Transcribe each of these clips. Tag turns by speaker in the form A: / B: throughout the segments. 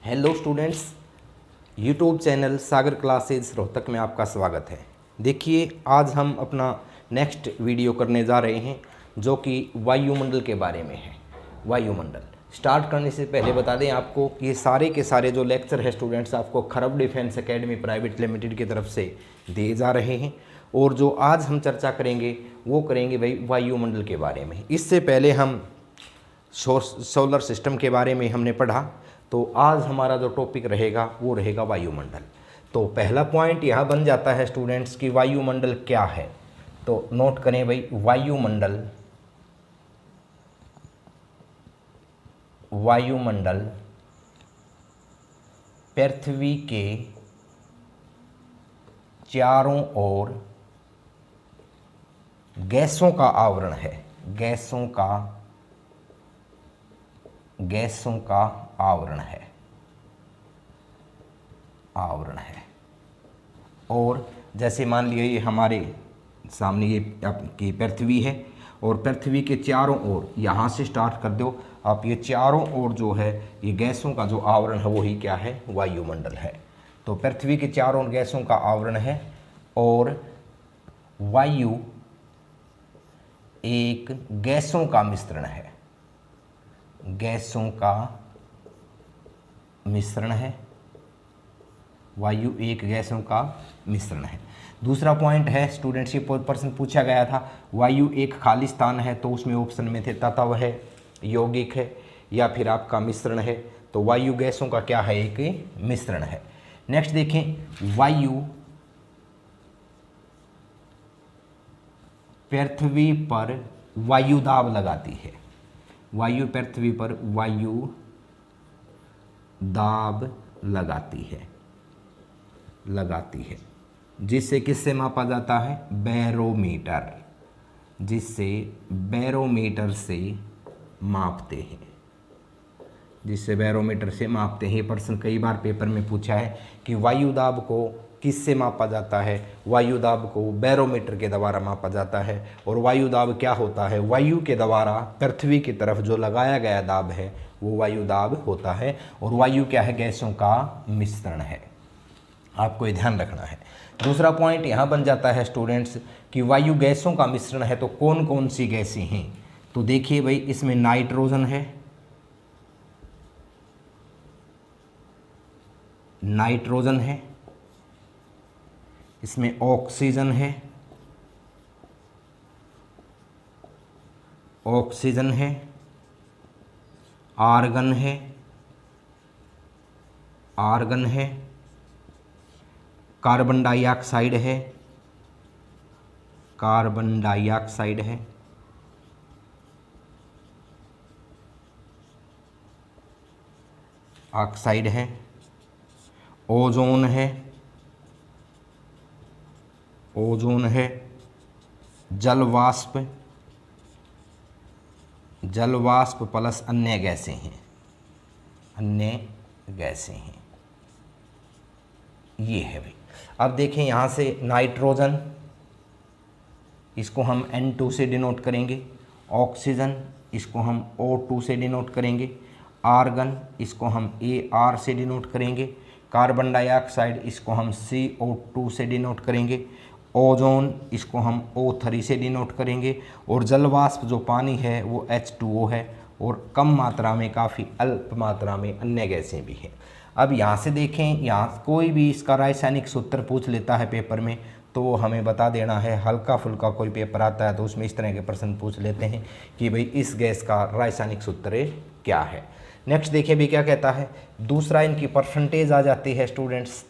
A: Hello students, YouTube channel सागर classes Rohtak में आपका स्वागत है। देखिए, आज हम अपना नेक्स्ट वीडियो करने जा रहे हैं जो कि वायुमंडल के बारे में है। वायुमंडल स्टार्ट करने से पहले बता दें आपको कि ये सारे के सारे जो लेक्चर है स्टूडेंट्स आपको खरब डिफेंस एकेडमी प्राइवेट लिमिटेड की तरफ से दिए जा रहे हैं। और जो आज हम चर्चा करेंगे वो करेंगे भाई वायुमंडल के बारे में। इससे पहले हम सोलर सिस्टम के बारे में हमने पढ़ा, तो आज हमारा जो टॉपिक रहेगा वो रहेगा वायुमंडल। तो पहला पॉइंट यहाँ बन जाता है स्टूडेंट्स कि वायुमंडल क्या है। तो नोट करें भाई, वायुमंडल पृथ्वी के चारों ओर गैसों का आवरण है। गैसों का आवरण है। और जैसे मान लिया ये हमारे सामने ये आपकी पृथ्वी है और पृथ्वी के चारों ओर, यहाँ से स्टार्ट कर दो आप, ये चारों ओर जो है ये गैसों का जो आवरण है वही क्या है, वायुमंडल है। तो पृथ्वी के चारों ओर गैसों का आवरण है और वायु एक गैसों का मिश्रण है। वायु एक गैसों का मिश्रण है। दूसरा पॉइंट है स्टूडेंट्स, ये प्रश्न पूछा गया था, वायु एक खाली स्थान है, तो उसमें ऑप्शन में थे तत्व है, यौगिक है या फिर आपका मिश्रण है। तो वायु गैसों का क्या है, एक मिश्रण है। नेक्स्ट देखें, वायु पृथ्वी पर वायुदाब लगाती है। वायु पृथ्वी पर वायु दाब लगाती है जिससे किससे मापा जाता है, बैरोमीटर, जिससे बैरोमीटर से मापते हैं। ये प्रश्न कई बार पेपर में पूछा है कि वायुदाब को किससे मापा जाता है। वायुदाब को बैरोमीटर के द्वारा मापा जाता है। और वायुदाब क्या होता है, वायु के द्वारा पृथ्वी की तरफ जो लगाया गया दाब है वो वायुदाब होता है। और वायु क्या है, गैसों का मिश्रण है। आपको ये ध्यान रखना है। दूसरा पॉइंट यहाँ बन जाता है स्टूडेंट्स कि वायु गैसों का मिश्रण है, तो कौन कौन सी गैसें हैं। तो देखिए भाई, इसमें नाइट्रोजन है, इसमें ऑक्सीजन है, आर्गन है, कार्बन डाइऑक्साइड है, ऑक्साइड है, ओजोन है, जल वाष्प प्लस अन्य गैसें हैं। ये है भाई। अब देखें यहाँ से, नाइट्रोजन इसको हम N2 से डिनोट करेंगे, ऑक्सीजन इसको हम O2 से डिनोट करेंगे, आर्गन इसको हम AR से डिनोट करेंगे, कार्बन डाइऑक्साइड इसको हम CO2 से डिनोट करेंगे, ओजोन इसको हम O3 से डिनोट करेंगे, और जल वाष्प जो पानी है वो H2O है, और कम मात्रा में, काफ़ी अल्प मात्रा में अन्य गैसें भी हैं। अब यहाँ से देखें, यहाँ कोई भी इसका रासायनिक सूत्र पूछ लेता है पेपर में तो वो हमें बता देना है। हल्का फुल्का कोई पेपर आता है तो उसमें इस तरह के प्रश्न पूछ लेते हैं कि भाई इस गैस का रासायनिक सूत्र क्या है। नेक्स्ट देखिए भी क्या कहता है। दूसरा, इनकी परसेंटेज आ जाती है स्टूडेंट्स,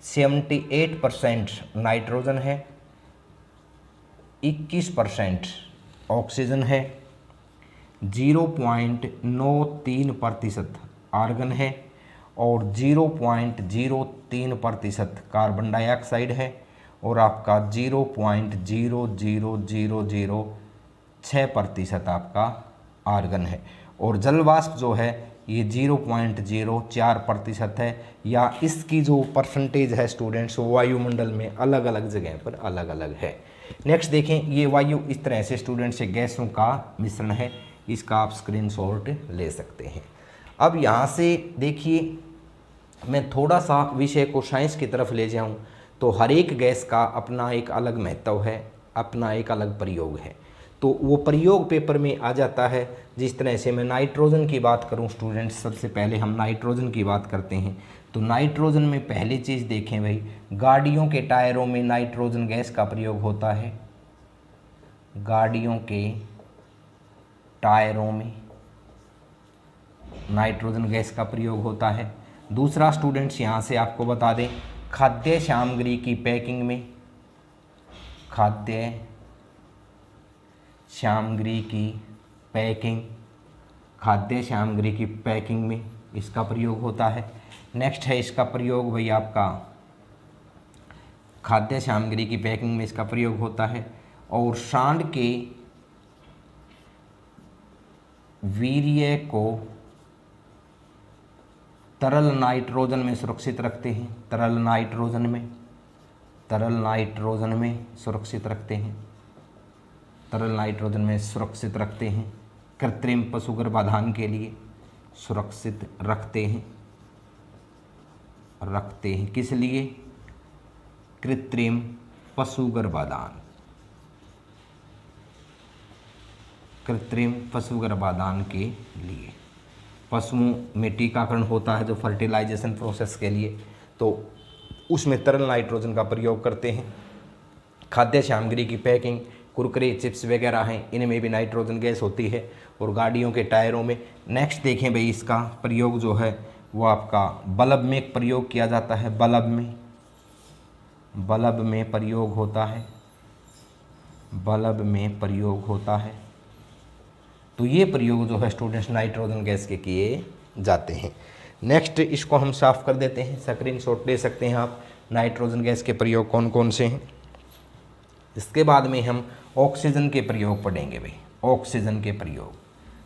A: 78% नाइट्रोजन है, 21% ऑक्सीजन है, 0.93% आर्गन है और 0.03% कार्बन डाइऑक्साइड है और आपका 0.00006% आपका आर्गन है। और जल वाष्प जो है ये 0.04% है, या इसकी जो परसेंटेज है स्टूडेंट्स वो वायुमंडल में अलग अलग जगह पर अलग अलग है। नेक्स्ट देखें, ये वायु इस तरह से स्टूडेंट्स गैसों का मिश्रण है, इसका आप स्क्रीनशॉट ले सकते हैं। अब यहाँ से देखिए, मैं थोड़ा सा विषय को साइंस की तरफ ले जाऊँ तो हर एक गैस का अपना एक अलग महत्व है, अपना एक अलग प्रयोग है। तो वो प्रयोग पेपर में आ जाता है। जिस तरह से मैं नाइट्रोजन की बात करूं स्टूडेंट्स, सबसे पहले हम नाइट्रोजन की बात करते हैं। तो नाइट्रोजन में पहली चीज़ देखें भाई, गाड़ियों के टायरों में नाइट्रोजन गैस का प्रयोग होता है। गाड़ियों के टायरों में नाइट्रोजन गैस का प्रयोग होता है। दूसरा स्टूडेंट्स यहाँ से आपको बता दें, खाद्य सामग्री की पैकिंग में, खाद्य सामग्री की पैकिंग, खाद्य सामग्री की पैकिंग में इसका प्रयोग होता है। नेक्स्ट है इसका प्रयोग भाई आपका, खाद्य सामग्री की पैकिंग में इसका प्रयोग होता है। और सांड के वीर्य को तरल नाइट्रोजन में सुरक्षित रखते हैं। तरल नाइट्रोजन में सुरक्षित रखते हैं। तरल नाइट्रोजन में सुरक्षित रखते हैं। कृत्रिम पशु गर्भाधान के लिए सुरक्षित रखते हैं। किस लिए? कृत्रिम पशु गर्भाधान, कृत्रिम पशु गर्भाधान के लिए। पशुओं में टीकाकरण होता है जो फर्टिलाइजेशन प्रोसेस के लिए, तो उसमें तरल नाइट्रोजन का प्रयोग करते हैं। खाद्य सामग्री की पैकिंग, कुरकुरे चिप्स वगैरह हैं, इनमें भी नाइट्रोजन गैस होती है। और गाड़ियों के टायरों में। नेक्स्ट देखें भाई, इसका प्रयोग जो है वो आपका बल्ब में प्रयोग किया जाता है। बल्ब में प्रयोग होता है। बल्ब में प्रयोग होता है। तो ये प्रयोग जो है स्टूडेंट्स नाइट्रोजन गैस के किए जाते हैं। नेक्स्ट इसको हम साफ कर देते हैं, स्क्रीनशॉट ले सकते हैं आप, नाइट्रोजन गैस के प्रयोग कौन कौन से हैं। इसके बाद में हम ऑक्सीजन के प्रयोग पढ़ेंगे भाई, ऑक्सीजन के प्रयोग।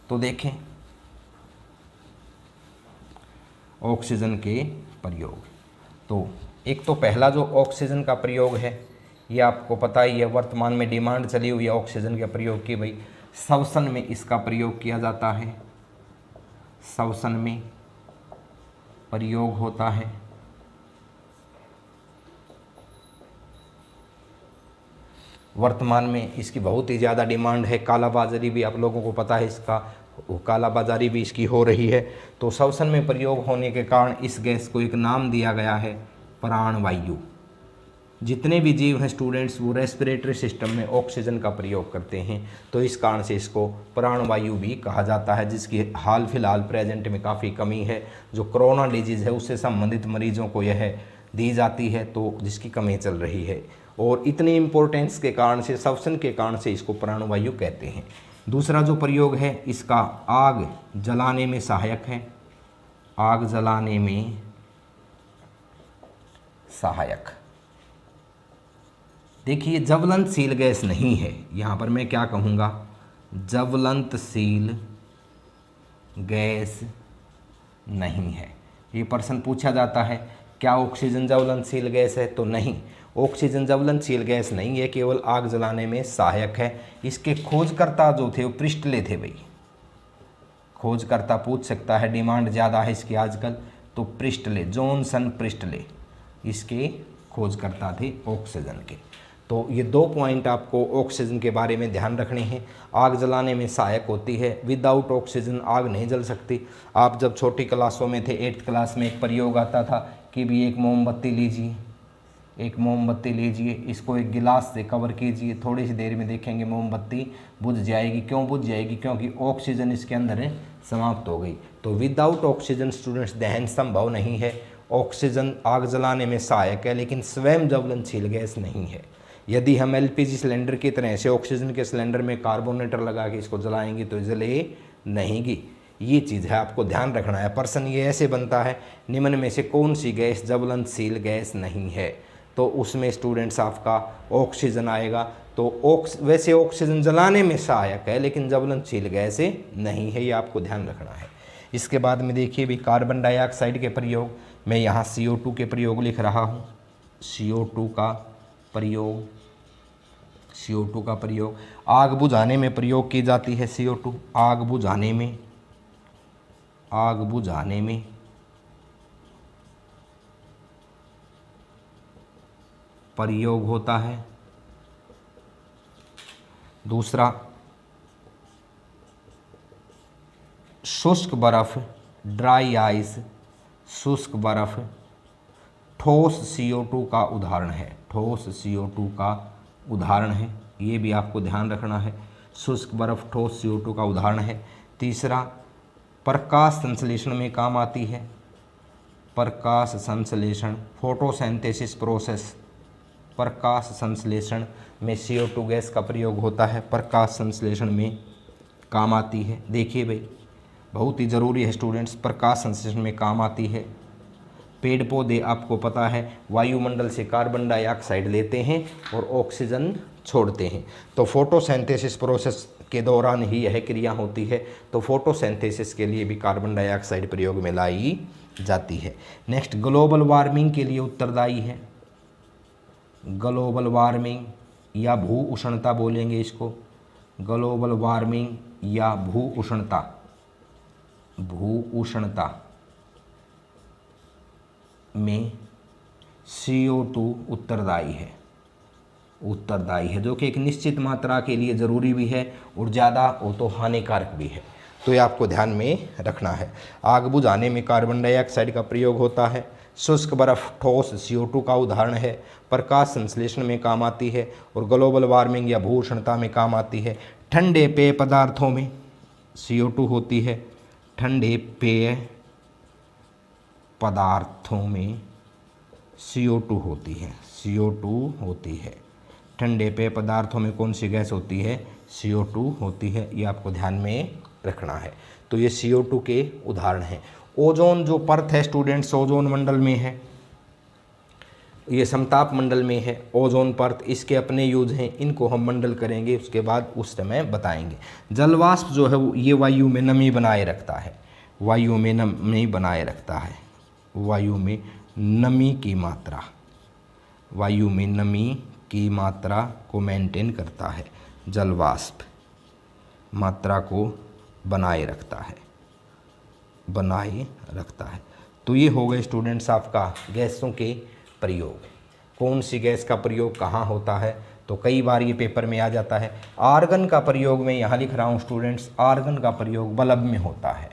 A: तो देखें ऑक्सीजन के प्रयोग, तो एक तो पहला जो ऑक्सीजन का प्रयोग है ये आपको पता ही है, वर्तमान में डिमांड चली हुई है ऑक्सीजन के प्रयोग की भाई। श्वसन में इसका प्रयोग किया जाता है। श्वसन में प्रयोग होता है। वर्तमान में इसकी बहुत ही ज़्यादा डिमांड है। कालाबाजारी भी आप लोगों को पता है, इसका कालाबाजारी भी इसकी हो रही है। तो श्वसन में प्रयोग होने के कारण इस गैस को एक नाम दिया गया है प्राणवायु। जितने भी जीव हैं स्टूडेंट्स वो रेस्पिरेटरी सिस्टम में ऑक्सीजन का प्रयोग करते हैं, तो इस कारण से इसको प्राणवायु भी कहा जाता है, जिसकी हाल फिलहाल प्रेजेंट में काफ़ी कमी है। जो कोरोना डिजीज़ है उससे संबंधित मरीजों को यह दी जाती है, तो जिसकी कमी चल रही है। और इतनी इम्पोर्टेंस के कारण से, श्वसन के कारण से इसको प्राणवायु कहते हैं। दूसरा जो प्रयोग है इसका आग जलाने में सहायक है। आग जलाने में सहायक। देखिए ज्वलनशील गैस नहीं है, यहाँ पर मैं क्या कहूँगा, ज्वलनशील गैस नहीं है। ये प्रश्न पूछा जाता है, क्या ऑक्सीजन ज्वलनशील गैस है? तो नहीं, ऑक्सीजन ज्वलनशील गैस नहीं है, केवल आग जलाने में सहायक है। इसके खोजकर्ता जो थे वो प्रिस्टले थे भाई। खोजकर्ता पूछ सकता है, डिमांड ज़्यादा है इसकी आजकल, तो प्रिस्टले, जॉनसन प्रिस्टले इसके खोजकर्ता थे ऑक्सीजन के। तो ये 2 पॉइंट आपको ऑक्सीजन के बारे में ध्यान रखने हैं। आग जलाने में सहायक होती है, विदाउट ऑक्सीजन आग नहीं जल सकती। आप जब छोटी क्लासों में थे, 8th क्लास में एक प्रयोग आता था कि भी एक मोमबत्ती लीजिए, एक मोमबत्ती लीजिए, इसको एक गिलास से कवर कीजिए, थोड़ी सी देर में देखेंगे मोमबत्ती बुझ जाएगी। क्यों बुझ जाएगी? क्योंकि ऑक्सीजन इसके अंदर समाप्त हो गई। तो विदाउट ऑक्सीजन स्टूडेंट्स दहन संभव नहीं है। ऑक्सीजन आग जलाने में सहायक है, लेकिन स्वयं ज्वलनशील गैस नहीं है। यदि हम LPG सिलेंडर की तरह से ऑक्सीजन के सिलेंडर में कार्बोनेटर लगा के इसको जलाएंगे तो जले नहींगी। ये चीज़ है, आपको ध्यान रखना है। प्रश्न ये ऐसे बनता है, निम्न में से कौन सी गैस ज्वलनशील गैस नहीं है? तो उसमें स्टूडेंट्स आपका ऑक्सीजन आएगा। तो वैसे ऑक्सीजन जलाने में सहायक है, लेकिन ज्वलनशील गैस नहीं है, ये आपको ध्यान रखना है। इसके बाद में देखिए भी कार्बन डाइऑक्साइड के प्रयोग, मैं यहाँ CO2 के प्रयोग लिख रहा हूँ। CO2 का प्रयोग, CO2 का प्रयोग आग बुझाने में प्रयोग की जाती है। CO2 आग बुझाने में, आग बुझाने में प्रयोग होता है। दूसरा, शुष्क बर्फ, ड्राई आइस, शुष्क बर्फ ठोस CO2 का उदाहरण है। ठोस CO2 का उदाहरण है, ये भी आपको ध्यान रखना है। शुष्क बर्फ ठोस CO2 का उदाहरण है। तीसरा, प्रकाश संश्लेषण में काम आती है। प्रकाश संश्लेषण, फोटोसिंथेसिस प्रोसेस, प्रकाश संश्लेषण में CO2 गैस का प्रयोग होता है, प्रकाश संश्लेषण में काम आती है। देखिए भाई, बहुत ही ज़रूरी है स्टूडेंट्स, प्रकाश संश्लेषण में काम आती है। पेड़ पौधे आपको पता है वायुमंडल से कार्बन डाइऑक्साइड लेते हैं और ऑक्सीजन छोड़ते हैं, तो फोटोसिंथेसिस प्रोसेस के दौरान ही यह क्रिया होती है। तो फोटोसिंथेसिस के लिए भी कार्बन डाइऑक्साइड प्रयोग में लाई जाती है। नेक्स्ट, ग्लोबल वार्मिंग के लिए उत्तरदायी है। ग्लोबल वार्मिंग या भू उष्णता बोलेंगे इसको, ग्लोबल वार्मिंग या भू उष्णता, भू उष्णता में CO2 उत्तरदायी है, उत्तरदायी है, जो कि एक निश्चित मात्रा के लिए ज़रूरी भी है और ज़्यादा हो तो हानिकारक भी है, तो ये आपको ध्यान में रखना है। आग बुझाने में कार्बन डाइऑक्साइड का प्रयोग होता है। शुष्क बर्फ ठोस CO2 का उदाहरण है, प्रकाश संश्लेषण में काम आती है और ग्लोबल वार्मिंग या भू उष्णता में काम आती है। ठंडे पेय पदार्थों में CO2 होती है, ठंडे पेय पदार्थों में CO2 होती है, CO2 होती है। ठंडे पेय पदार्थों में कौन सी गैस होती है? CO2 होती है, ये आपको ध्यान में रखना है। तो ये CO2 के उदाहरण हैं। ओजोन जो परत है स्टूडेंट्स, ओजोन मंडल में है, ये समताप मंडल में है ओजोन परत, इसके अपने यूज हैं, इनको हम मंडल करेंगे उसके बाद उस समय बताएंगे। जलवाष्प जो है वो ये वायु में नमी बनाए रखता है, वायु में नमी बनाए रखता है, वायु में नमी की मात्रा, वायु में नमी की मात्रा को मेंटेन करता है, जलवाष्प मात्रा को बनाए रखता है, बनाए रखता है। तो ये हो गए स्टूडेंट्स आपका गैसों के प्रयोग। कौन सी गैस का प्रयोग कहाँ होता है, तो कई बार ये पेपर में आ जाता है। आर्गन का प्रयोग मैं यहाँ लिख रहा हूँ स्टूडेंट्स, आर्गन का प्रयोग बल्ब में होता है।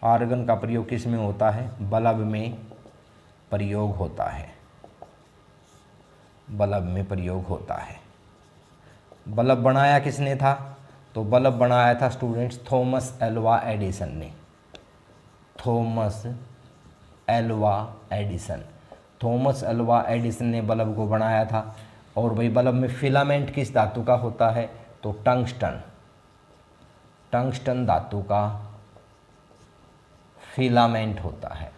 A: आर्गन का प्रयोग किस में होता है? बल्ब में प्रयोग होता है, बल्ब में प्रयोग होता है। बल्ब बनाया किसने था? तो बल्ब बनाया था स्टूडेंट्स थॉमस एल्वा एडिसन ने, Thomas Alva Edison, Thomas Alva Edison ने बल्ब को बनाया था। और भाई बल्ब में फिलामेंट किस धातु का होता है? तो टंगस्टन, टंगस्टन धातु का फिलामेंट होता है,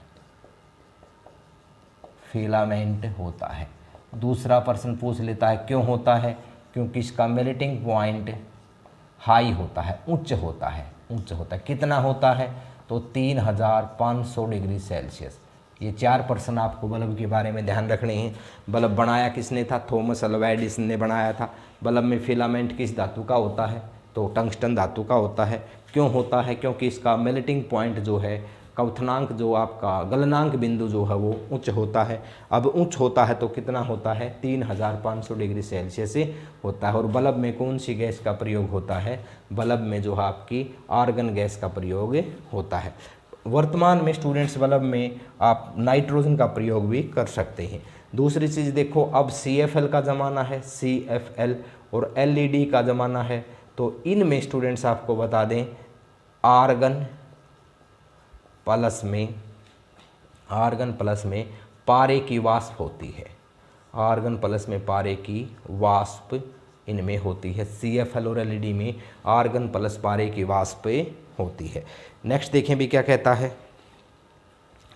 A: फिलामेंट होता है। दूसरा प्रश्न पूछ लेता है क्यों होता है? क्योंकि इसका मेल्टिंग पॉइंट हाई होता है, उच्च होता है, उच्च होता है। कितना होता है? तो 3500 डिग्री सेल्सियस। ये 4 प्रश्न आपको बल्ब के बारे में ध्यान रखने हैं। बल्ब बनाया किसने था? थॉमस एल्वा एडिसन ने बनाया था। बल्ब में फिलामेंट किस धातु का होता है? तो टंगस्टन धातु का होता है। क्यों होता है? क्योंकि इसका मेल्टिंग पॉइंट जो है, क्वथनांक जो आपका गलनांक बिंदु जो है वो उच्च होता है। अब उच्च होता है तो कितना होता है? 3500 डिग्री सेल्सियस से होता है। और बल्ब में कौन सी गैस का प्रयोग होता है? बल्ब में जो है आपकी आर्गन गैस का प्रयोग होता है। वर्तमान में स्टूडेंट्स बल्ब में आप नाइट्रोजन का प्रयोग भी कर सकते हैं। दूसरी चीज़ देखो, अब CFL का ज़माना है, CFL और LED का ज़माना है। तो इनमें स्टूडेंट्स आपको बता दें आर्गन प्लस में पारे की वाष्प होती है, आर्गन प्लस में पारे की वाष्प इनमें होती है। CFL और LED में आर्गन प्लस पारे की वाष्प होती है। नेक्स्ट देखें भी क्या कहता है।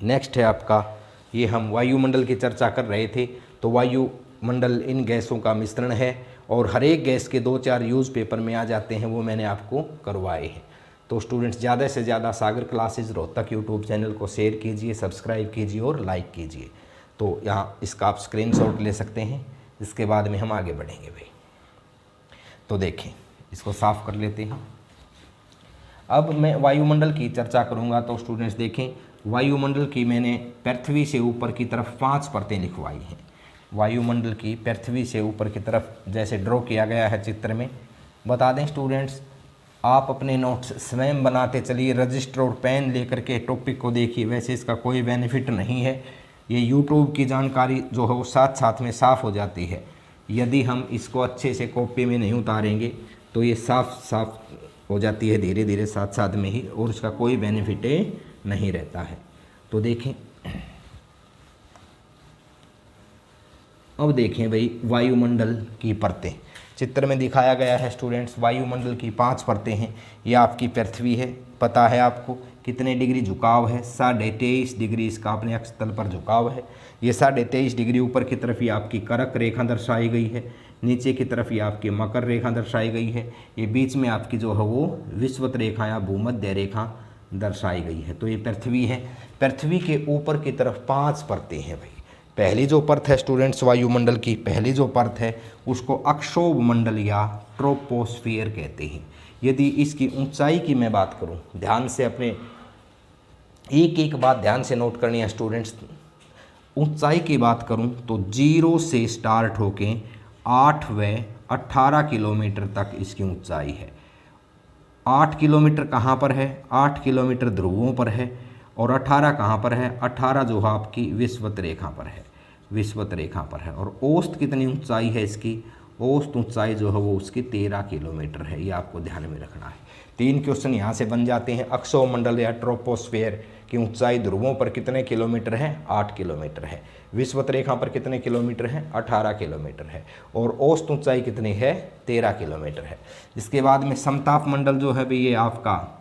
A: नेक्स्ट है आपका, ये हम वायुमंडल की चर्चा कर रहे थे, तो वायुमंडल इन गैसों का मिश्रण है और हर एक गैस के 2-4 यूज़ पेपर में आ जाते हैं, वो मैंने आपको करवाए हैं। तो स्टूडेंट्स ज़्यादा से ज़्यादा सागर क्लासेस रोहतक यूट्यूब चैनल को शेयर कीजिए, सब्सक्राइब कीजिए और लाइक कीजिए। तो यहाँ इसका आप स्क्रीनशॉट ले सकते हैं, इसके बाद में हम आगे बढ़ेंगे भाई। तो देखें, इसको साफ़ कर लेते हैं। अब मैं वायुमंडल की चर्चा करूंगा। तो स्टूडेंट्स देखें, वायुमंडल की मैंने पृथ्वी से ऊपर की तरफ 5 परतें लिखवाई हैं। वायुमंडल की पृथ्वी से ऊपर की तरफ जैसे ड्रॉ किया गया है चित्र में। बता दें स्टूडेंट्स, आप अपने नोट्स स्वयं बनाते चलिए, रजिस्टर और पेन लेकर के टॉपिक को देखिए। वैसे इसका कोई बेनिफिट नहीं है, ये यूट्यूब की जानकारी जो है वो साथ साथ में साफ़ हो जाती है। यदि हम इसको अच्छे से कॉपी में नहीं उतारेंगे तो ये साफ हो जाती है धीरे धीरे साथ साथ में ही, और इसका कोई बेनिफिट नहीं रहता है। तो देखें, अब देखें भाई वायुमंडल की परतें चित्र में दिखाया गया है स्टूडेंट्स। वायुमंडल की 5 परतें हैं। ये आपकी पृथ्वी है, पता है आपको कितने डिग्री झुकाव है, 23.5 डिग्री इसका अपने अक्ष तल पर झुकाव है। ये 23.5 डिग्री ऊपर की तरफ ये आपकी कर्क रेखा दर्शाई गई है, नीचे की तरफ ये आपकी मकर रेखा दर्शाई गई है, ये बीच में आपकी जो है वो विषुवत रेखा या भूमध्य रेखा दर्शाई गई है। तो ये पृथ्वी है। पृथ्वी के ऊपर की तरफ 5 परतें हैं भाई। पहली जो परत है स्टूडेंट्स वायुमंडल की, पहली जो परत है उसको अक्षोभ मंडल या ट्रोपोस्फियर कहते हैं। यदि इसकी ऊंचाई की मैं बात करूं, ध्यान से अपने एक एक बात ध्यान से नोट करनी है स्टूडेंट्स। ऊंचाई की बात करूं तो 0 से स्टार्ट होके 8 व 18 किलोमीटर तक इसकी ऊंचाई है। 8 किलोमीटर कहाँ पर है? 8 किलोमीटर ध्रुवों पर है। और 18 कहाँ पर है? 18 जो है आपकी विषुवत रेखा पर है, विषुवत रेखा पर है। और औसत कितनी ऊंचाई है इसकी? औसत ऊंचाई जो है वो उसकी 13 किलोमीटर है। ये आपको ध्यान में रखना है। 3 क्वेश्चन यहाँ से बन जाते हैं। अक्षोमंडल या ट्रोपोस्फेयर की ऊंचाई ध्रुवों पर कितने किलोमीटर है? 8 किलोमीटर है। विषुवत रेखा पर कितने किलोमीटर है? 18 किलोमीटर है। और औसत ऊंचाई कितनी है? 13 किलोमीटर है। इसके बाद में समताप मंडल जो है भाई ये आपका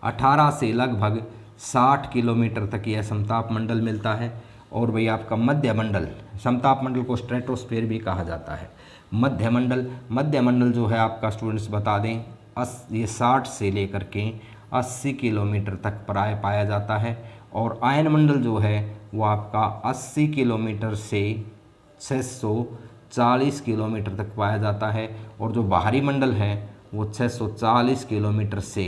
A: 18 से लगभग 60 किलोमीटर तक यह समताप मंडल मिलता है। और भाई आपका मध्य मंडल, समताप मंडल को स्ट्रेटोस्फीयर भी कहा जाता है। मध्य मंडल जो है आपका स्टूडेंट्स बता दें ये 60 से लेकर के 80 किलोमीटर तक प्राय पाया जाता है। और आयन मंडल जो है वो आपका 80 किलोमीटर से 640 किलोमीटर तक पाया जाता है। और जो बाहरी मंडल है वो 640 किलोमीटर से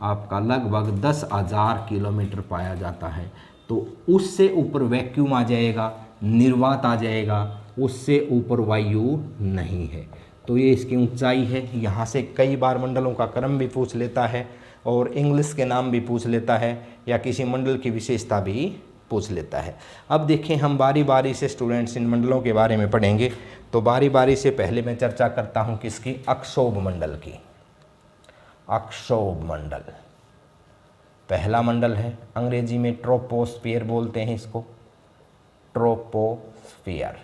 A: आपका लगभग 10,000 किलोमीटर पाया जाता है। तो उससे ऊपर वैक्यूम आ जाएगा, निर्वात आ जाएगा, उससे ऊपर वायु नहीं है। तो ये इसकी ऊंचाई है। यहाँ से कई बार मंडलों का क्रम भी पूछ लेता है और इंग्लिश के नाम भी पूछ लेता है या किसी मंडल की विशेषता भी पूछ लेता है। अब देखें, हम बारी बारी से स्टूडेंट्स इन मंडलों के बारे में पढ़ेंगे। तो बारी बारी से पहले मैं चर्चा करता हूँ किसकी? अक्षोभ मंडल की। अक्षोभ मंडल पहला मंडल है, अंग्रेजी में ट्रोपोस्फियर बोलते हैं इसको, ट्रोपोस्फियर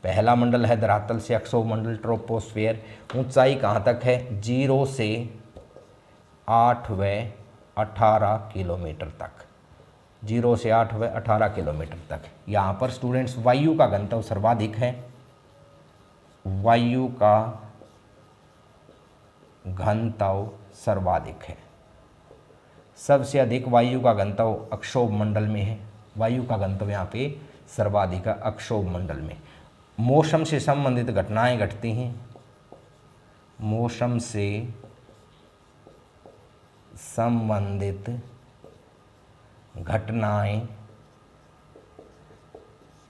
A: पहला मंडल है धरातल से अक्षोभ मंडल ट्रोपोस्फियर। ऊंचाई कहाँ तक है? 0 से 8 व 18 किलोमीटर तक, 0 से 8 व 18 किलोमीटर तक। यहाँ पर स्टूडेंट्स वायु का घनत्व सर्वाधिक है। वायु का घनत्व सर्वाधिक है। सबसे अधिक वायु का घनत्व अक्षोभ मंडल में है। वायु का घनत्व यहाँ पे सर्वाधिक है अक्षोभ मंडल में। मौसम से संबंधित घटनाएं घटती हैं। मौसम से संबंधित घटनाएं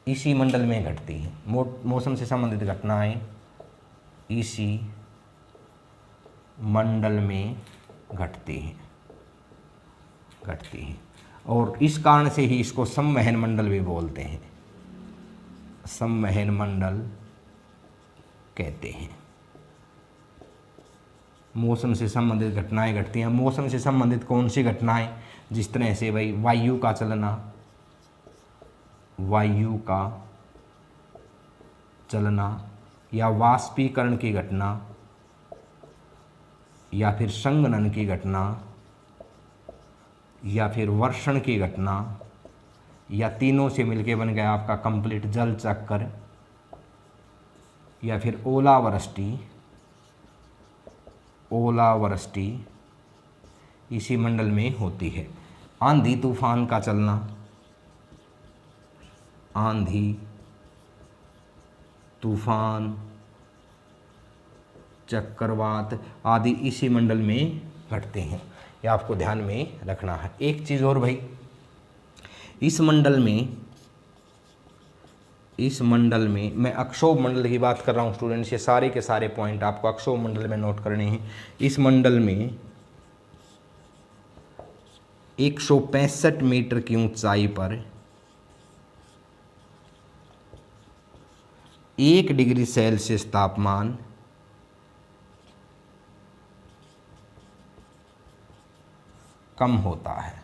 A: इसी मंडल में घटती हैं। मौसम से संबंधित घटनाएं इसी मंडल में घटती हैं। और इस कारण से ही इसको संवहन मंडल भी बोलते हैं, संवहन मंडल कहते हैं। मौसम से संबंधित घटनाएं घटती हैं। मौसम से संबंधित कौन सी घटनाएं? जिस तरह से भाई वायु का चलना, वायु का चलना या वाष्पीकरण की घटना या फिर संघनन की घटना या फिर वर्षण की घटना या तीनों से मिलके बन गया आपका कंप्लीट जल चक्कर या फिर ओलावृष्टि इसी मंडल में होती है। आंधी तूफान का चलना, आंधी तूफान चक्रवात आदि इसी मंडल में घटते हैं, ये आपको ध्यान में रखना है। एक चीज़ और भाई, इस मंडल में मैं अक्षोभ मंडल की बात कर रहा हूँ स्टूडेंट्स, ये सारे के सारे पॉइंट आपको अक्षोभ मंडल में नोट करने हैं। इस मंडल में 165 मीटर की ऊंचाई पर 1 डिग्री सेल्सियस तापमान कम होता है।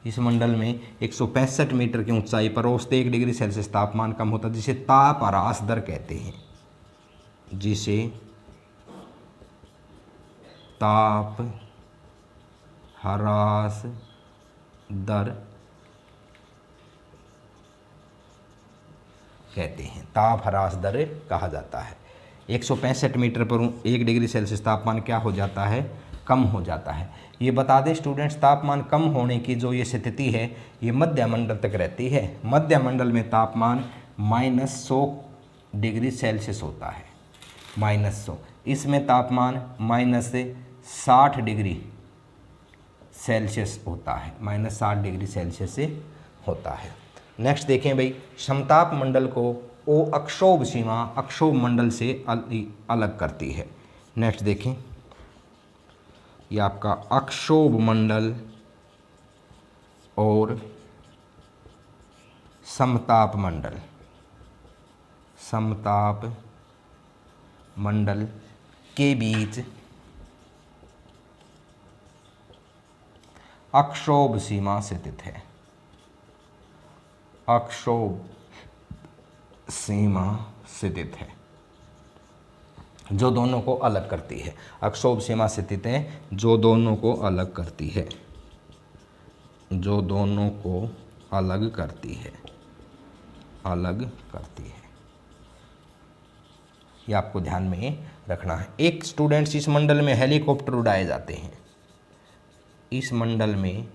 A: इस मंडल में 165 मीटर की ऊंचाई पर औसत 1 डिग्री सेल्सियस तापमान कम होता है, जिसे ताप ह्रास दर कहते हैं, जिसे ताप ह्रास दर कहते हैं, ताप ह्रास दर कहा जाता है। 165 मीटर पर 1 डिग्री सेल्सियस तापमान क्या हो जाता है, कम हो जाता है। ये बता दें स्टूडेंट्स, तापमान कम होने की जो ये स्थिति है ये मध्य मंडल तक रहती है। मध्य मंडल में तापमान -100 डिग्री सेल्सियस होता है, -100। इसमें तापमान -60 डिग्री सेल्सियस होता है, -60 डिग्री सेल्सियस से होता है। नेक्स्ट देखें भाई, समताप मंडल को ओ अक्षोभ सीमा अक्षोभ मंडल से अलग करती है। नेक्स्ट देखें, ये आपका अक्षोभ मंडल और समताप मंडल, समताप मंडल के बीच अक्षोभ सीमा स्थित है, अक्षोभ सीमा स्थित है, जो दोनों को अलग करती है। अक्षोभ सीमा स्थित है जो दोनों को अलग करती है, जो दोनों को अलग करती है, अलग करती है। ये आपको ध्यान में रखना है। एक स्टूडेंट्स, इस मंडल में हेलीकॉप्टर उड़ाए जाते हैं, इस मंडल में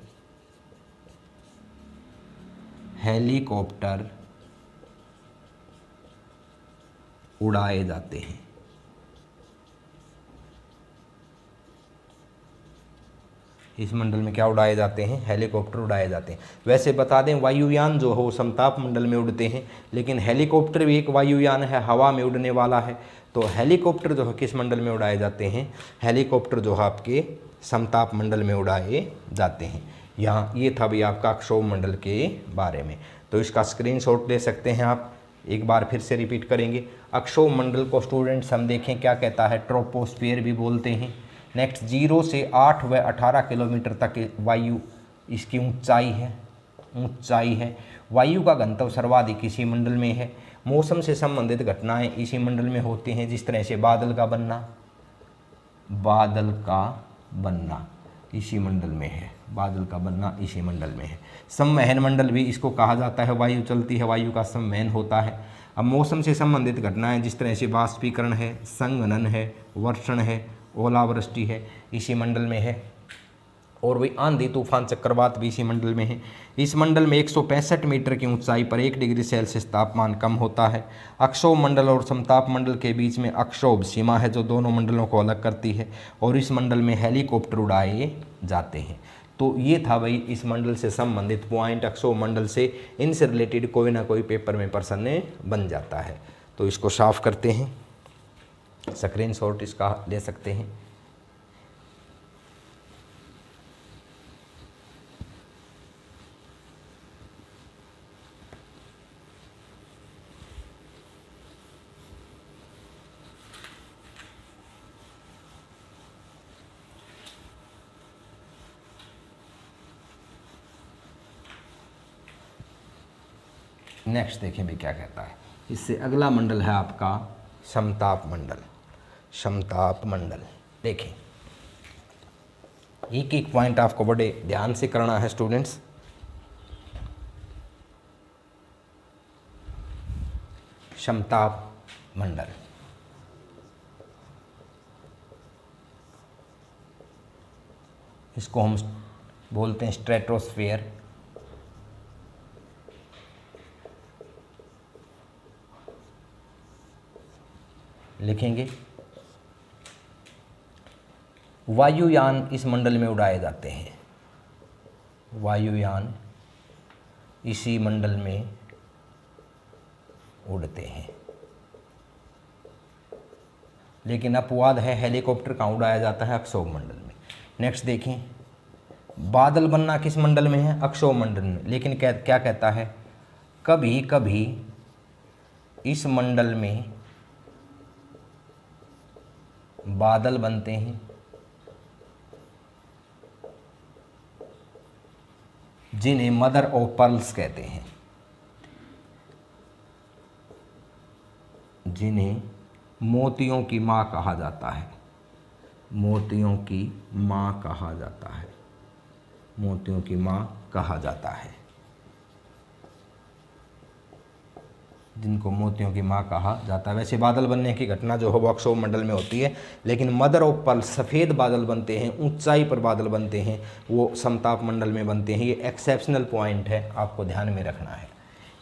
A: हेलीकॉप्टर उड़ाए जाते हैं। इस मंडल में क्या उड़ाए जाते हैं, हेलीकॉप्टर उड़ाए जाते हैं। वैसे बता दें, वायुयान जो हो समताप मंडल में उड़ते हैं, लेकिन हेलीकॉप्टर भी एक वायुयान है, हवा में उड़ने वाला है। तो हेलीकॉप्टर जो है किस मंडल में उड़ाए जाते हैं, हेलीकॉप्टर जो है आपके समताप मंडल में उड़ाए जाते हैं। यहाँ ये था भी आपका अक्षोभ मंडल के बारे में, तो इसका स्क्रीनशॉट ले सकते हैं आप। एक बार फिर से रिपीट करेंगे, अक्षोभ मंडल को स्टूडेंट्स हम देखें क्या कहता है, ट्रोपोस्फीयर भी बोलते हैं। नेक्स्ट 0 से 8 व 18 किलोमीटर तक वायु इसकी ऊंचाई है। वायु का घनत्व सर्वाधिक इसी मंडल में है। मौसम से संबंधित घटनाएं इसी मंडल में होती हैं, जिस तरह से बादल का बनना इसी मंडल में है, बादल का बनना इसी मंडल में है। संवहन मंडल भी इसको कहा जाता है, वायु चलती है, वायु का संवहन होता है। अब मौसम से संबंधित घटनाएं जिस तरह से वाष्पीकरण है, संघनन है, वर्षण है, ओलावृष्टि है, इसी मंडल में है। और वही आंधी तूफान चक्रवात भी इसी मंडल में है। इस मंडल में 165 मीटर की ऊंचाई पर 1 डिग्री सेल्सियस तापमान कम होता है। अक्षोभ मंडल और समताप मंडल के बीच में अक्षोभ सीमा है, जो दोनों मंडलों को अलग करती है, और इस मंडल में हेलीकॉप्टर उड़ाए जाते हैं। तो ये था भाई इस मंडल से संबंधित पॉइंट, अक्षोभ मंडल से, इनसे रिलेटेड कोई ना कोई पेपर में प्रश्न बन जाता है। तो इसको साफ करते हैं, स्क्रीनशॉट इसका ले सकते हैं। नेक्स्ट देखें भी क्या कहता है। इससे अगला मंडल है आपका समताप मंडल। समताप मंडल देखें, एक एक पॉइंट आपको बड़े ध्यान से करना है स्टूडेंट्स। समताप मंडल, इसको हम बोलते हैं स्ट्रेटोस्फेयर। लिखेंगे वायुयान इस मंडल में उड़ाए जाते हैं, वायुयान इसी मंडल में उड़ते हैं। लेकिन अपवाद है, हेलीकॉप्टर कहाँ उड़ाया जाता है? अक्षोभ मंडल में। नेक्स्ट देखें, बादल बनना किस मंडल में है? अक्षोभ मंडल में। लेकिन क्या कहता है? कभी कभी इस मंडल में बादल बनते हैं जिन्हें मदर ऑफ पर्ल्स कहते हैं, जिन्हें मोतियों की माँ कहा जाता है, मोतियों की माँ कहा जाता है, मोतियों की माँ कहा जाता है, जिनको मोतियों की माँ कहा जाता है। वैसे बादल बनने की घटना जो है वो अक्षोभ मंडल में होती है, लेकिन मदर ऑफ पर्ल सफ़ेद बादल बनते हैं, ऊंचाई पर बादल बनते हैं, वो समताप मंडल में बनते हैं। ये एक्सेप्शनल पॉइंट है, आपको ध्यान में रखना है।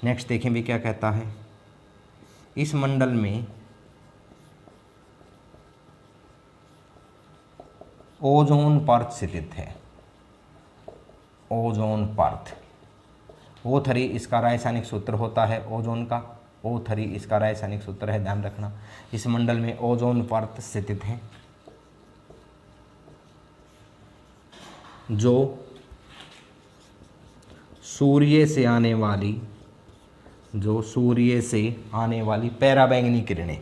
A: नेक्स्ट देखें भी क्या कहता है, इस मंडल में ओजोन परत स्थित है, ओजोन परत। O3 इसका रासायनिक सूत्र होता है ओजोन का, O3 इसका रासायनिक सूत्र है, ध्यान रखना। इस मंडल में ओजोन परत स्थित है जो सूर्य से आने वाली, जो सूर्य से आने वाली पराबैंगनी किरणें,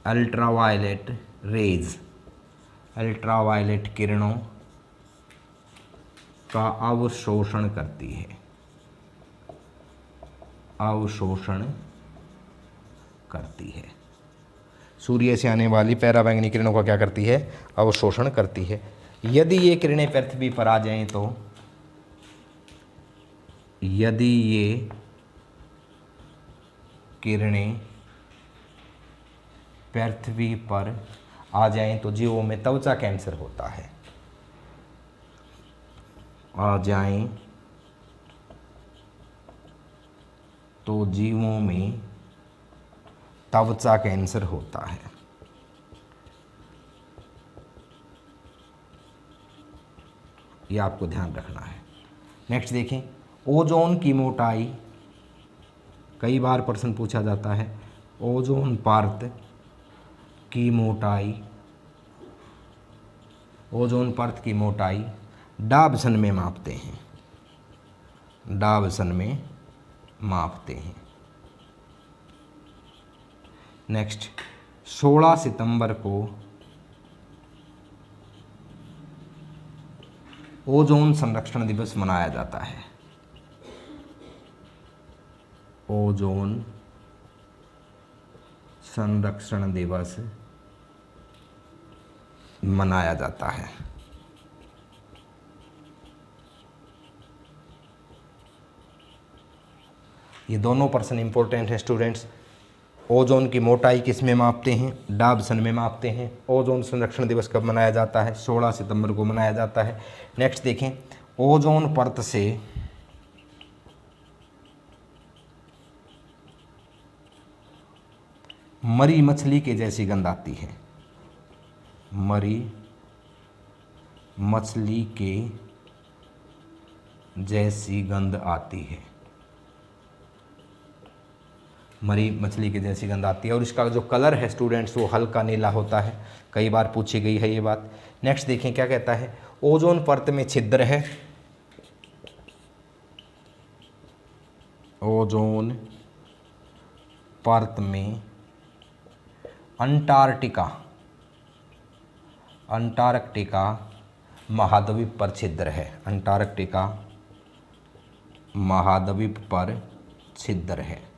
A: अल्ट्रावायलेट रेज, अल्ट्रावायलेट किरणों का अवशोषण करती है, अवशोषण करती है। सूर्य से आने वाली पराबैंगनी किरणों का क्या करती है? अवशोषण करती है। यदि ये किरणें पृथ्वी पर आ जाएं तो, यदि ये किरणें पृथ्वी पर आ जाएं तो जीवों में त्वचा कैंसर होता है, आ जाएं तो जीवों में त्वचा कैंसर होता है। ये आपको ध्यान रखना है। नेक्स्ट देखें, ओजोन की मोटाई, कई बार प्रश्न पूछा जाता है, ओजोन परत की मोटाई, ओजोन परत की मोटाई डाबसन में मापते हैं, डाबसन में मापते हैं। नेक्स्ट, 16 सितंबर को ओजोन संरक्षण दिवस मनाया जाता है, ओजोन संरक्षण दिवस मनाया जाता है। ये दोनों प्रश्न इंपॉर्टेंट हैं स्टूडेंट्स। ओजोन की मोटाई किस में मापते हैं? डाबसन में मापते हैं। ओजोन संरक्षण दिवस कब मनाया जाता है? 16 सितंबर को मनाया जाता है। नेक्स्ट देखें, ओजोन परत से मरी मछली के जैसी गंध आती है, मरी मछली के जैसी गंध आती है, मरी मछली के जैसी गंध आती है। और इसका जो कलर है स्टूडेंट्स वो हल्का नीला होता है, कई बार पूछी गई है ये बात। नेक्स्ट देखें क्या कहता है, ओजोन परत में छिद्र है, ओजोन परत में अंटार्कटिका, अंटार्कटिका महाद्वीप पर छिद्र है, अंटार्कटिका महाद्वीप पर छिद्र है।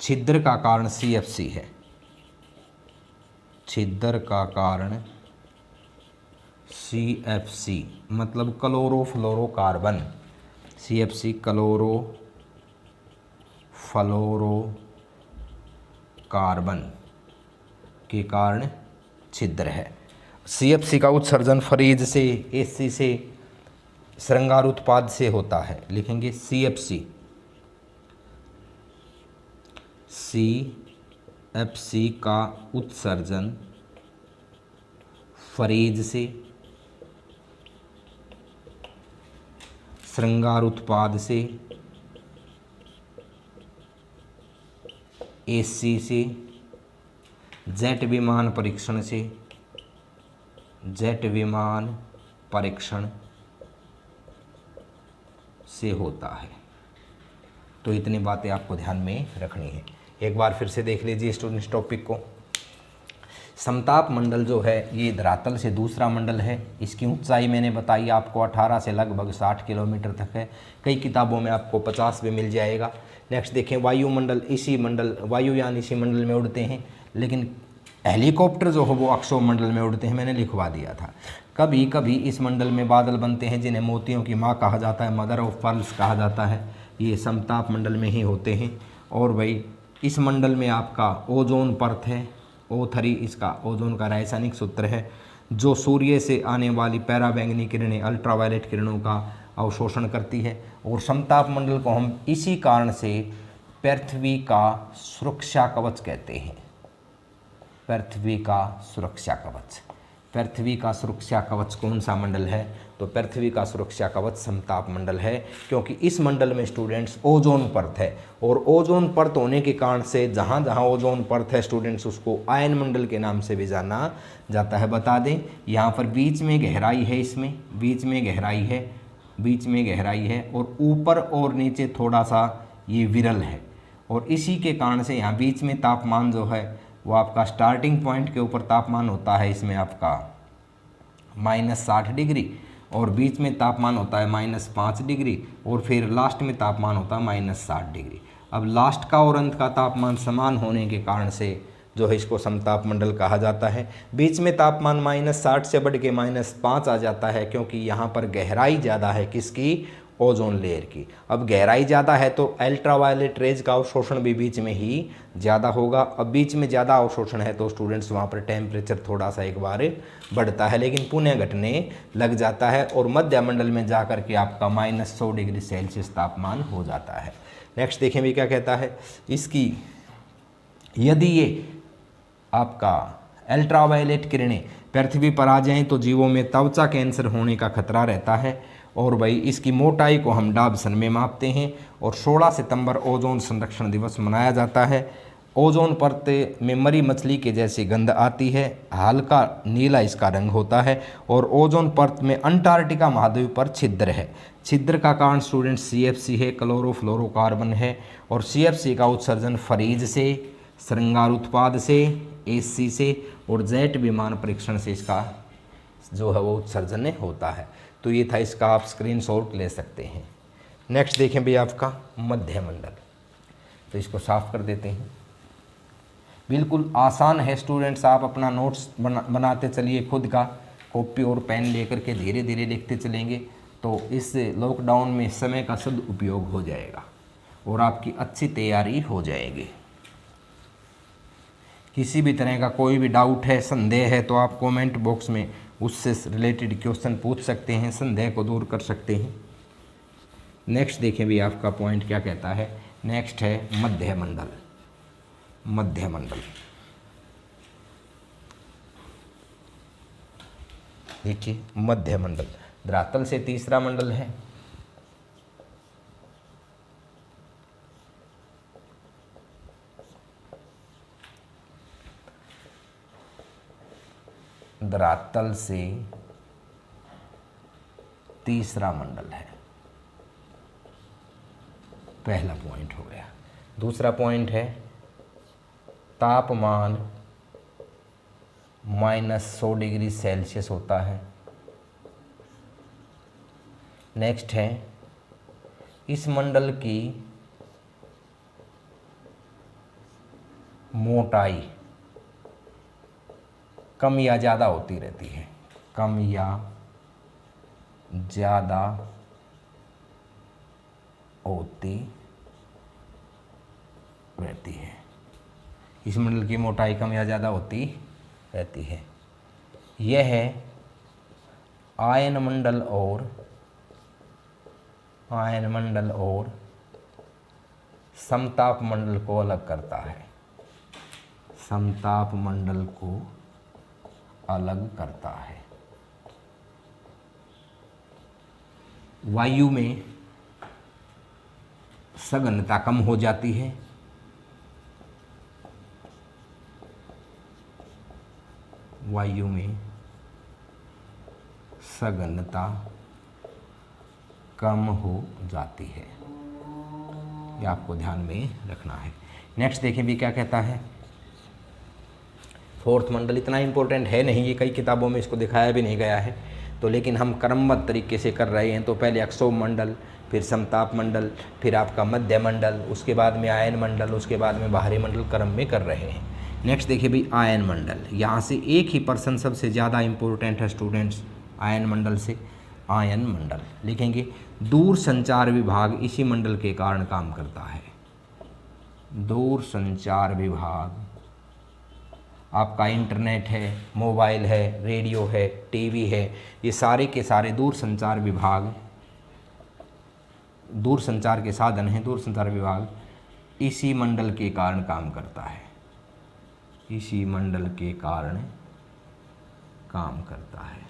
A: छिद्र का कारण CFC है, छिद्र का कारण CFC मतलब क्लोरोफ्लोरोकार्बन, CFC क्लोरोफ्लोरोकार्बन के कारण छिद्र है। CFC का उत्सर्जन फ्रीज से, AC से, श्रृंगार उत्पाद से होता है। लिखेंगे CFC का उत्सर्जन फरीज से, श्रृंगार उत्पाद से, एसी से, जेट विमान परीक्षण से, जेट विमान परीक्षण से होता है। तो इतनी बातें आपको ध्यान में रखनी है। एक बार फिर से देख लीजिए स्टूडेंट्स टॉपिक को। समताप मंडल जो है ये धरातल से दूसरा मंडल है। इसकी ऊंचाई मैंने बताई आपको 18 से लगभग 60 किलोमीटर तक है। कई किताबों में आपको 50 भी मिल जाएगा। नेक्स्ट देखें, वायुमंडल इसी मंडल, वायुयान इसी मंडल में उड़ते हैं, लेकिन हेलीकॉप्टर जो हो वो अक्षोमंडल में उड़ते हैं, मैंने लिखवा दिया था। कभी कभी इस मंडल में बादल बनते हैं जिन्हें मोतियों की माँ कहा जाता है, मदर ऑफ पर्ल्स कहा जाता है। ये समताप मंडल में ही होते हैं। और भाई इस मंडल में आपका ओजोन परत है, O3 इसका ओजोन का रासायनिक सूत्र है, जो सूर्य से आने वाली पैराबैंगनी किरणें, अल्ट्रावायलेट किरणों का अवशोषण करती है। और समताप मंडल को हम इसी कारण से पृथ्वी का सुरक्षा कवच कहते हैं। पृथ्वी का सुरक्षा कवच, पृथ्वी का सुरक्षा कवच कौन सा मंडल है? तो पृथ्वी का सुरक्षा कवच समताप मंडल है, क्योंकि इस मंडल में स्टूडेंट्स ओजोन परत है। और ओजोन परत होने के कारण से जहाँ जहाँ ओजोन परत है स्टूडेंट्स, उसको आयन मंडल के नाम से भी जाना जाता है। बता दें, यहाँ पर बीच में गहराई है, इसमें बीच में गहराई है, बीच में गहराई है, और ऊपर और नीचे थोड़ा सा ये विरल है। और इसी के कारण से यहाँ बीच में तापमान जो है वो आपका स्टार्टिंग पॉइंट के ऊपर तापमान होता है इसमें आपका -60 डिग्री, और बीच में तापमान होता है -5 डिग्री, और फिर लास्ट में तापमान होता है -60 डिग्री। अब लास्ट का और अंत का तापमान समान होने के कारण से जो है इसको समताप मंडल कहा जाता है। बीच में तापमान -60 से बढ़ के -5 आ जाता है, क्योंकि यहाँ पर गहराई ज़्यादा है, किसकी? ओजोन लेयर की। अब गहराई ज़्यादा है तो अल्ट्रावायलेट रेज का अवशोषण भी बीच में ही ज़्यादा होगा। अब बीच में ज़्यादा अवशोषण है तो स्टूडेंट्स वहाँ पर टेम्परेचर थोड़ा सा एक बार बढ़ता है, लेकिन पुनः घटने लग जाता है, और मध्य मंडल में जा कर के आपका -100 डिग्री सेल्सियस तापमान हो जाता है। नेक्स्ट देखें भी क्या कहता है इसकी, यदि ये आपका अल्ट्रावायलेट किरणें पृथ्वी पर आ जाएं तो जीवों में त्वचा कैंसर होने का खतरा रहता है। और भाई इसकी मोटाई को हम डाबसन में मापते हैं, और 16 सितंबर ओजोन संरक्षण दिवस मनाया जाता है। ओजोन परत में मरी मछली के जैसी गंध आती है, हल्का नीला इसका रंग होता है, और ओजोन परत में अंटार्कटिका महाद्वीप पर छिद्र है। छिद्र का कारण स्टूडेंट CFC है, क्लोरोफ्लोरोकार्बन है, और CFC का उत्सर्जन फरीज से, श्रृंगार उत्पाद से, AC से, और जेट विमान परीक्षण से इसका जो है वो उत्सर्जन होता है। तो ये था इसका, आप स्क्रीनशॉट ले सकते हैं। नेक्स्ट देखें भी आपका मध्य मंडल, तो इसको साफ कर देते हैं। बिल्कुल आसान है स्टूडेंट्स, आप अपना नोट्स बनाते चलिए, खुद का कॉपी और पेन लेकर के धीरे धीरे लिखते चलेंगे, तो इस लॉकडाउन में समय का सदुपयोग हो जाएगा और आपकी अच्छी तैयारी हो जाएगी। किसी भी तरह का कोई भी डाउट है, संदेह है, तो आप कमेंट बॉक्स में उससे रिलेटेड क्वेश्चन पूछ सकते हैं, संदेह को दूर कर सकते हैं। नेक्स्ट देखें भी आपका पॉइंट क्या कहता है। नेक्स्ट है मध्य मंडल। मध्य मंडल देखिए, मध्य मंडल धरातल से तीसरा मंडल है। धरातल से तीसरा मंडल है, पहला पॉइंट हो गया। दूसरा पॉइंट है तापमान -100 डिग्री सेल्सियस होता है। नेक्स्ट है इस मंडल की मोटाई कम या ज़्यादा होती रहती है, कम या ज़्यादा होती रहती है। इस मंडल की मोटाई कम या ज़्यादा होती रहती है। यह है आयन मंडल और समताप मंडल को अलग करता है। समताप मंडल को अलग करता है। वायु में सघनता कम हो जाती है, वायु में सघनता कम हो जाती है, ये आपको ध्यान में रखना है। नेक्स्ट देखें भी क्या कहता है। फोर्थ मंडल इतना इम्पोर्टेंट है नहीं, ये कई किताबों में इसको दिखाया भी नहीं गया है, तो लेकिन हम क्रमबद्ध तरीके से कर रहे हैं। तो पहले अक्षोभ मंडल, फिर समताप मंडल, फिर आपका मध्य मंडल, उसके बाद में आयन मंडल, उसके बाद में बाहरी मंडल क्रम में कर रहे हैं। नेक्स्ट देखिए भी आयन मंडल, यहाँ से एक ही पर्सन सबसे ज़्यादा इम्पोर्टेंट है स्टूडेंट्स आयन मंडल से। आयन मंडल लिखेंगे, दूर संचार विभाग इसी मंडल के कारण काम करता है। दूर संचार विभाग आपका इंटरनेट है, मोबाइल है, रेडियो है, टीवी है, ये सारे के सारे दूर संचार विभाग, दूर संचार के साधन हैं, दूर संचार विभाग इसी मंडल के कारण काम करता है, इसी मंडल के कारण काम करता है,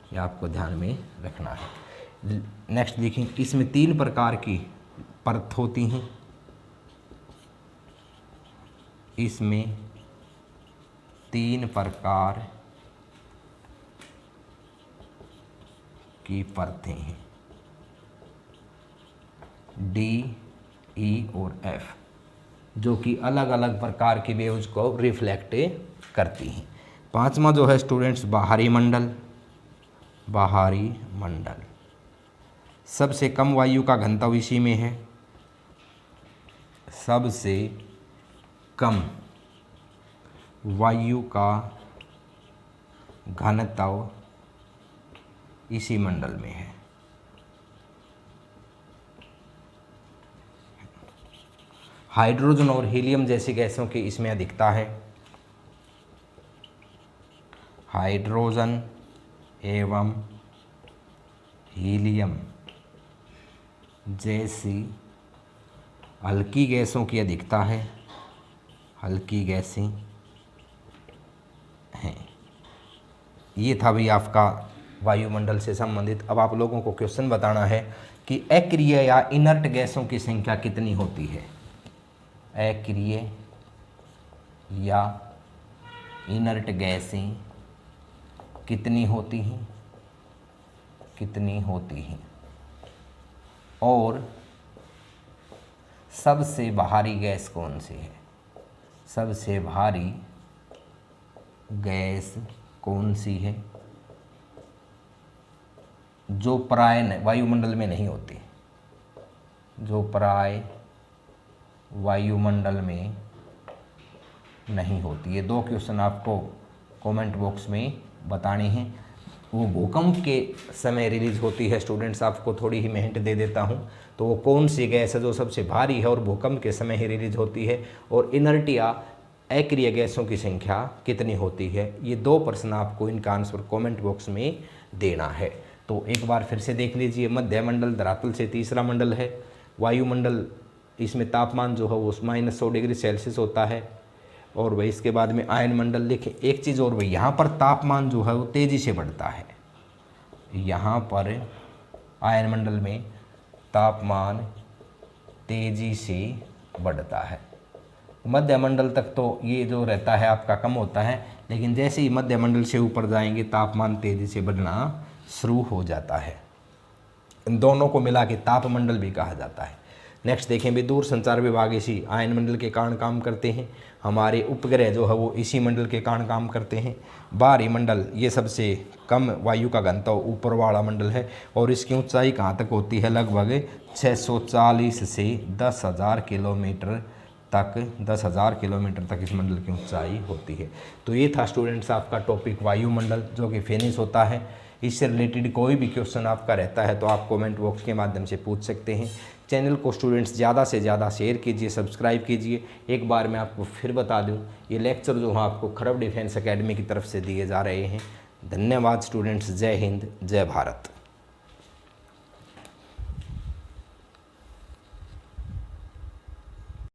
A: ये आपको ध्यान में रखना है। नेक्स्ट देखिए, इसमें 3 प्रकार की परत होती हैं, इसमें 3 प्रकार की परतें हैं, डी, ई और एफ, जो कि अलग अलग प्रकार की वेव्स को रिफ्लेक्ट करती हैं। 5वां जो है स्टूडेंट्स बाहरी मंडल। बाहरी मंडल सबसे कम वायु का घनत्व इसी में है, सबसे कम वायु का घनत्व इसी मंडल में है। हाइड्रोजन और हीलियम जैसी गैसों की इसमें अधिकता है। हाइड्रोजन एवं हीलियम जैसी हल्की गैसों की अधिकता है, हल्की गैसें हैं। ये था भी आपका वायुमंडल से संबंधित। अब आप लोगों को क्वेश्चन बताना है कि अक्रिय या इनर्ट गैसों की संख्या कितनी होती है। अक्रिय या इनर्ट गैसें कितनी होती हैं, कितनी होती हैं, और सबसे भारी गैस कौन सी है, सबसे भारी गैस कौन सी है जो प्राय वायुमंडल में नहीं होती, जो प्राय वायुमंडल में नहीं होती। ये 2 क्वेश्चन आपको कमेंट बॉक्स में बताने हैं। वो भूकंप के समय रिलीज होती है स्टूडेंट्स, आपको थोड़ी ही मैं हिंट दे देता हूँ। तो वो कौन सी गैस है जो सबसे भारी है और भूकंप के समय ही रिलीज होती है, और इनर्ट या अक्रिय गैसों की संख्या कितनी होती है। ये 2 प्रश्न आपको इनका आंसर कमेंट बॉक्स में देना है। तो एक बार फिर से देख लीजिए, मध्य मंडल धरातल से तीसरा मंडल है। वायुमंडल, इसमें तापमान जो है वो -100 डिग्री सेल्सियस होता है। और वही इसके बाद में आयन मंडल लिखे। एक चीज़ और भाई, यहाँ पर तापमान जो है वो तेज़ी से बढ़ता है, यहाँ पर आयन मंडल में तापमान तेज़ी से बढ़ता है। मध्य मंडल तक तो ये जो रहता है आपका कम होता है, लेकिन जैसे ही मध्य मंडल से ऊपर जाएंगे तापमान तेज़ी से बढ़ना शुरू हो जाता है। इन दोनों को मिला के तापमंडल भी कहा जाता है। नेक्स्ट देखें भी, दूर संचार विभाग इसी आयन मंडल के कारण काम करते हैं। हमारे उपग्रह जो है वो इसी मंडल के कारण काम करते हैं। बाहरी मंडल ये सबसे कम वायु का घनत्व ऊपर वाला मंडल है, और इसकी ऊंचाई कहाँ तक होती है, लगभग 640 से 10,000 किलोमीटर तक, 10,000 किलोमीटर तक इस मंडल की ऊंचाई होती है। तो ये था स्टूडेंट्स आपका टॉपिक वायुमंडल, जो कि फिनिश होता है। इससे रिलेटेड कोई भी क्वेश्चन आपका रहता है तो आप कमेंट बॉक्स के माध्यम से पूछ सकते हैं। चैनल को स्टूडेंट्स ज़्यादा से ज़्यादा शेयर कीजिए, सब्सक्राइब कीजिए। एक बार मैं आपको फिर बता दूं, ये लेक्चर जो है आपको खरब डिफेंस एकेडमी की तरफ से दिए जा रहे हैं। धन्यवाद स्टूडेंट्स। जय हिंद, जय भारत।